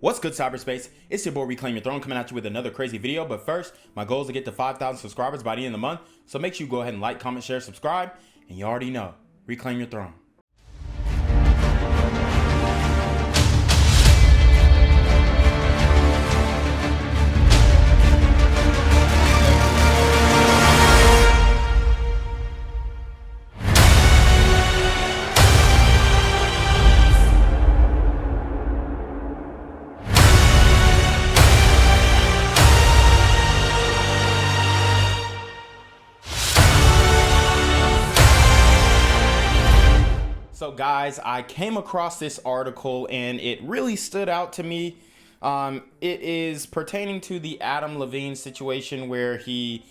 What's good, cyberspace? It's your boy Reclaim Your Throne coming at you with another crazy video. But first, my goal is to get to 5,000 subscribers by the end of the month. So make sure you go ahead and like, comment, share, subscribe. And you already know, reclaim your throne. So guys, I came across this article and it really stood out to me. It is pertaining to the Adam Levine situation where he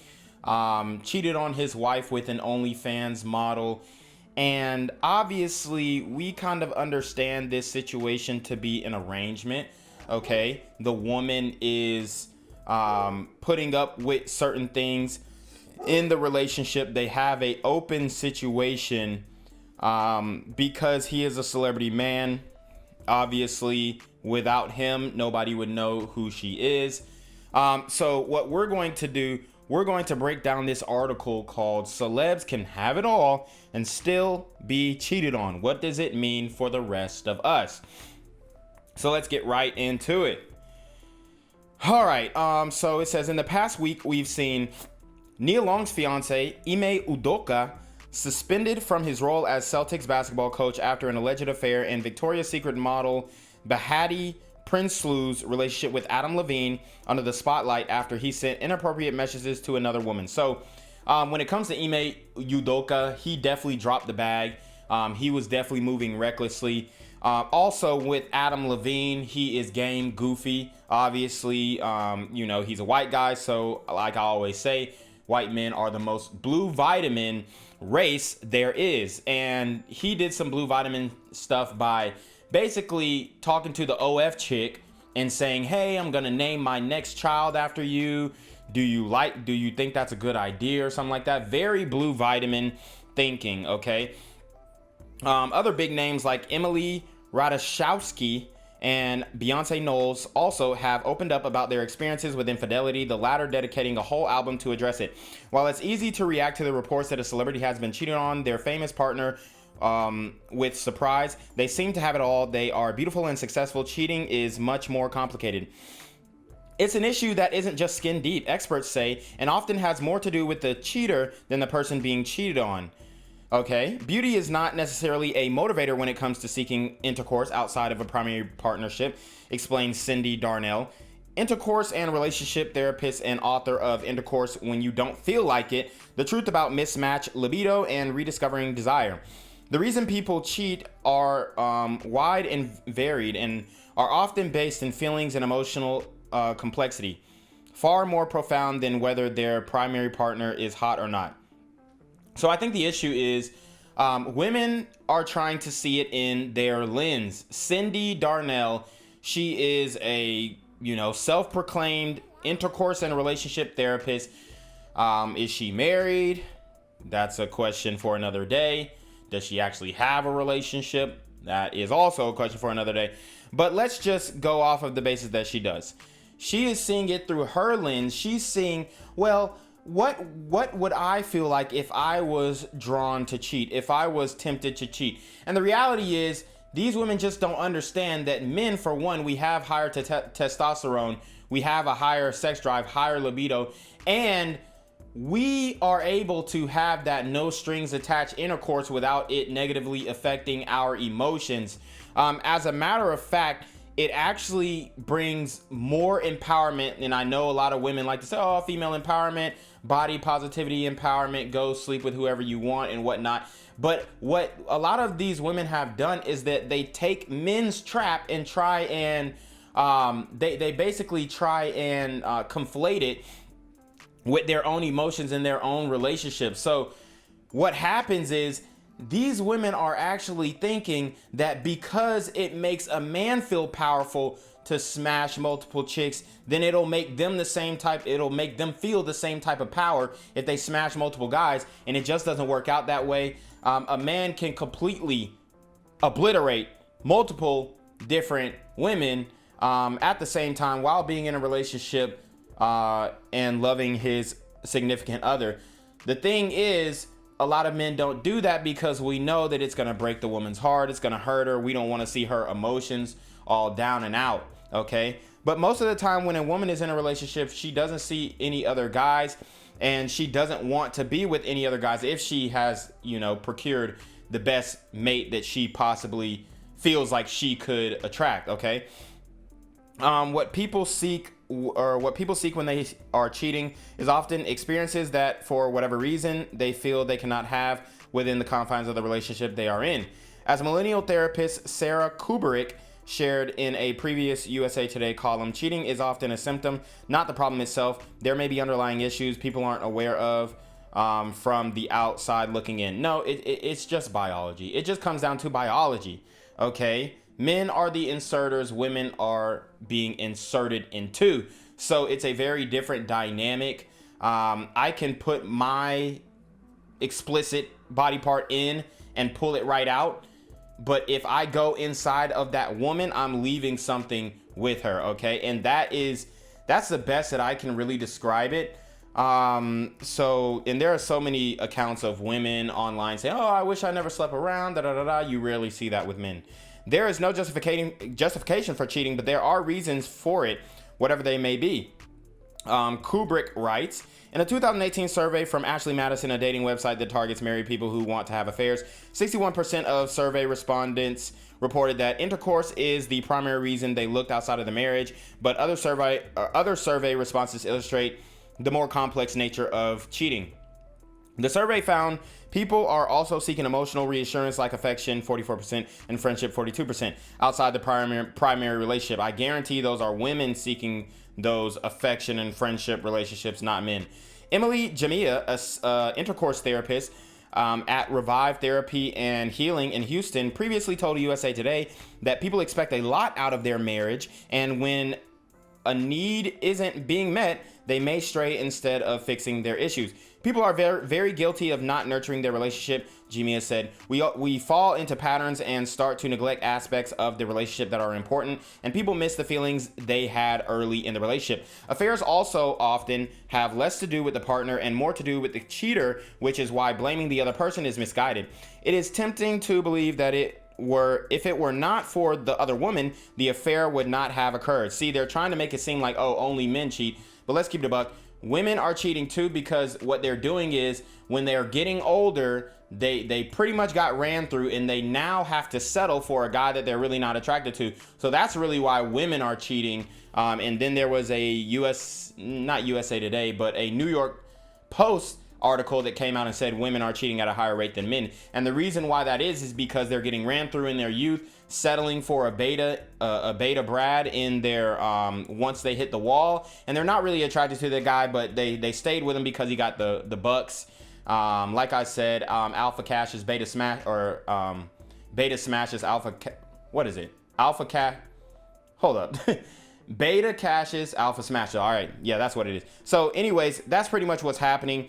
cheated on his wife with an OnlyFans model. And obviously, we kind of understand this situation to be an arrangement. Okay, the woman is putting up with certain things in the relationship. They have an open situation. Because he is a celebrity man. Obviously, without him, nobody would know who she is. So what we're going to do, we're going to break down this article called Celebs Can Have It All and Still Be Cheated On. What does it mean for the rest of us? So let's get right into it. All right. So it says, in the past week, we've seen Nia Long's fiance, Ime Udoka, suspended from his role as Celtics basketball coach after an alleged affair, and Victoria's Secret model Behati Prinsloo's relationship with Adam Levine under the spotlight after he sent inappropriate messages to another woman. So when it comes to Ime Udoka, he definitely dropped the bag. He was definitely moving recklessly. Also with Adam Levine, he is game goofy. Obviously, he's a white guy. So like I always say, white men are the most blue vitamin race there is. And he did some blue vitamin stuff by basically talking to the OF chick and saying, hey, I'm gonna name my next child after you. Do you think that's a good idea or something like that? Very blue vitamin thinking, okay? Other big names like Emily Ratajkowski and Beyonce Knowles also have opened up about their experiences with infidelity, the latter dedicating a whole album to address it. While it's easy to react to the reports that a celebrity has been cheated on their famous partner with surprise, they seem to have it all. They are beautiful and successful. Cheating is much more complicated. It's an issue that isn't just skin deep, experts say, and often has more to do with the cheater than the person being cheated on. Okay, beauty is not necessarily a motivator when it comes to seeking intercourse outside of a primary partnership, explains Cindy Darnell, intercourse and relationship therapist and author of Intercourse When You Don't Feel Like It, The Truth About Mismatched Libido and Rediscovering Desire. The reason people cheat are wide and varied and are often based in feelings and emotional complexity, far more profound than whether their primary partner is hot or not. So I think the issue is women are trying to see it in their lens. Cindy Darnell, she is a, self-proclaimed intercourse and relationship therapist. Is she married? That's a question for another day. Does she actually have a relationship? That is also a question for another day. But let's just go off of the basis that she does. She is seeing it through her lens. She's seeing, well, what would I feel like if I was drawn to cheat, if I was tempted to cheat? And the reality is, these women just don't understand that men, for one, we have higher testosterone, we have a higher sex drive, higher libido, and we are able to have that no strings attached intercourse without it negatively affecting our emotions. As a matter of fact, it actually brings more empowerment. And I know a lot of women like to say, oh, female empowerment, body positivity empowerment, go sleep with whoever you want and whatnot. But what a lot of these women have done is that they take men's trap and try and they basically try and conflate it with their own emotions and their own relationships. So what happens is, these women are actually thinking that because it makes a man feel powerful to smash multiple chicks, then it'll make them it'll make them feel the same type of power if they smash multiple guys. And it just doesn't work out that way. A man can completely obliterate multiple different women at the same time while being in a relationship and loving his significant other. The thing is, a lot of men don't do that because we know that it's going to break the woman's heart. It's going to hurt her. We don't want to see her emotions all down and out. Okay. But most of the time when a woman is in a relationship, she doesn't see any other guys and she doesn't want to be with any other guys if she has, procured the best mate that she possibly feels like she could attract. Okay. What people seek when they are cheating is often experiences that for whatever reason they feel they cannot have within the confines of the relationship they are in. As millennial therapist Sarah Kubrick shared in a previous USA Today column, cheating is often a symptom, not the problem itself. There may be underlying issues people aren't aware of from the outside looking in. No, it's just biology. It just comes down to biology. Okay. Men are the inserters, women are being inserted into. So it's a very different dynamic. I can put my explicit body part in and pull it right out. But if I go inside of that woman, I'm leaving something with her. Okay. And that's the best that I can really describe it. And there are so many accounts of women online saying, oh, I wish I never slept around. You rarely see that with men. There is no justification for cheating, but there are reasons for it, whatever they may be. Kubrick writes, in a 2018 survey from Ashley Madison, a dating website that targets married people who want to have affairs, 61% of survey respondents reported that intercourse is the primary reason they looked outside of the marriage, but other survey responses illustrate the more complex nature of cheating. The survey found people are also seeking emotional reassurance like affection, 44%, and friendship, 42%, outside the primary relationship. I guarantee those are women seeking those affection and friendship relationships, not men. Emily Jamia, a intercourse therapist at Revive Therapy and Healing in Houston, previously told USA Today that people expect a lot out of their marriage, and when a need isn't being met, they may stray instead of fixing their issues. People are very, very guilty of not nurturing their relationship, Jimia said. We fall into patterns and start to neglect aspects of the relationship that are important, and people miss the feelings they had early in the relationship. Affairs also often have less to do with the partner and more to do with the cheater, which is why blaming the other person is misguided. It is tempting to believe that if it were not for the other woman, the affair would not have occurred. See, they're trying to make it seem like, oh, only men cheat, but let's keep it a buck. Women are cheating too, because what they're doing is when they're getting older, they pretty much got ran through and they now have to settle for a guy that they're really not attracted to. So that's really why women are cheating. And then there was not USA Today, but a New York Post article that came out and said women are cheating at a higher rate than men. And the reason why that is because they're getting ran through in their youth, settling for a beta Brad in their once they hit the wall, and they're not really attracted to the guy, but they stayed with him because he got the bucks. Like I said, alpha cash is beta smash, or beta smash is alpha. What is it? Alpha cash. Hold up. Beta cashes, alpha smash. All right. Yeah, that's what it is. So anyways, that's pretty much what's happening.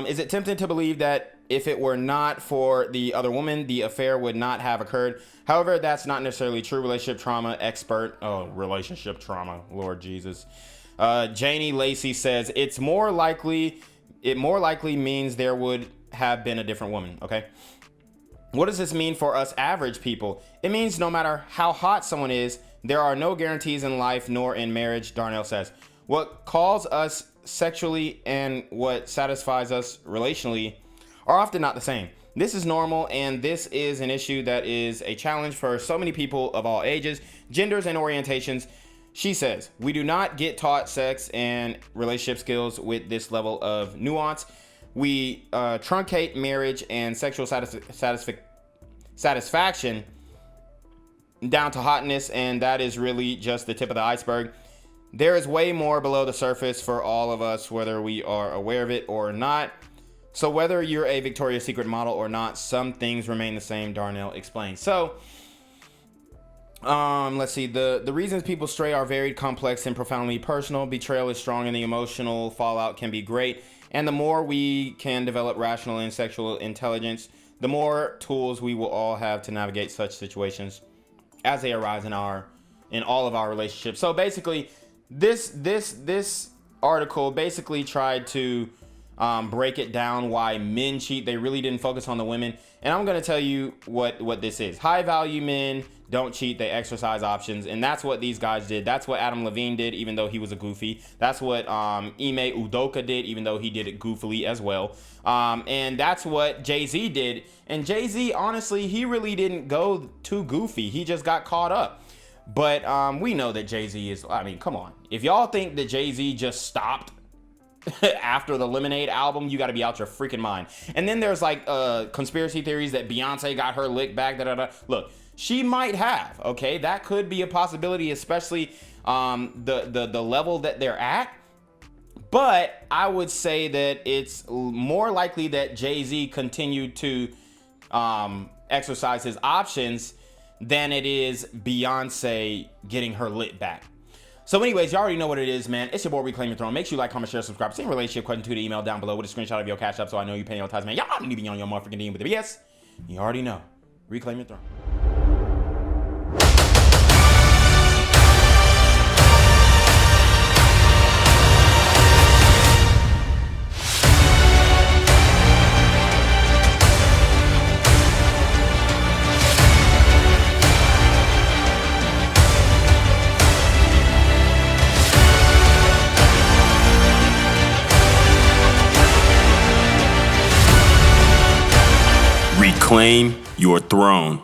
Is it tempting to believe that if it were not for the other woman, the affair would not have occurred? However, that's not necessarily true. Relationship trauma expert. Oh, relationship trauma. Lord Jesus. Janie Lacey says it more likely means there would have been a different woman. Okay. What does this mean for us average people? It means no matter how hot someone is, there are no guarantees in life nor in marriage, Darnell says. What calls us sexually and what satisfies us relationally are often not the same. This is normal, and this is an issue that is a challenge for so many people of all ages, genders, and orientations. She says, we do not get taught sex and relationship skills with this level of nuance. We truncate marriage and sexual satisfaction down to hotness, and that is really just the tip of the iceberg. There is way more below the surface for all of us, whether we are aware of it or not. So whether you're a Victoria's Secret model or not, some things remain the same, Darnell explains. So, let's see. The reasons people stray are varied, complex, and profoundly personal. Betrayal is strong, and the emotional fallout can be great. And the more we can develop rational and sexual intelligence, the more tools we will all have to navigate such situations as they arise in our in all of our relationships. So basically, this article basically tried to break it down why men cheat. They really didn't focus on the women. And I'm going to tell you what this is. High value men don't cheat. They exercise options. And that's what these guys did. That's what Adam Levine did, even though he was a goofy. That's what Ime Udoka did, even though he did it goofily as well. And that's what Jay-Z did. And Jay-Z, honestly, he really didn't go too goofy. He just got caught up. But we know that Jay-Z is, I mean, come on. If y'all think that Jay-Z just stopped after the Lemonade album, you got to be out your freaking mind. And then there's like conspiracy theories that Beyonce got her lick back. Look, she might have. Okay, that could be a possibility, especially the level that they're at. But I would say that it's more likely that Jay-Z continued to exercise his options than it is Beyonce getting her lit back. So anyways, you already know what it is, man. It's your boy Reclaim Your Throne. Make sure you like, comment, share, subscribe. Send relationship question to the email down below with a screenshot of your cash app so I know you're paying your tithes, man. Y'all don't need to be on your motherfucking DM with the BS. You already know. Reclaim your throne. Reclaim your throne.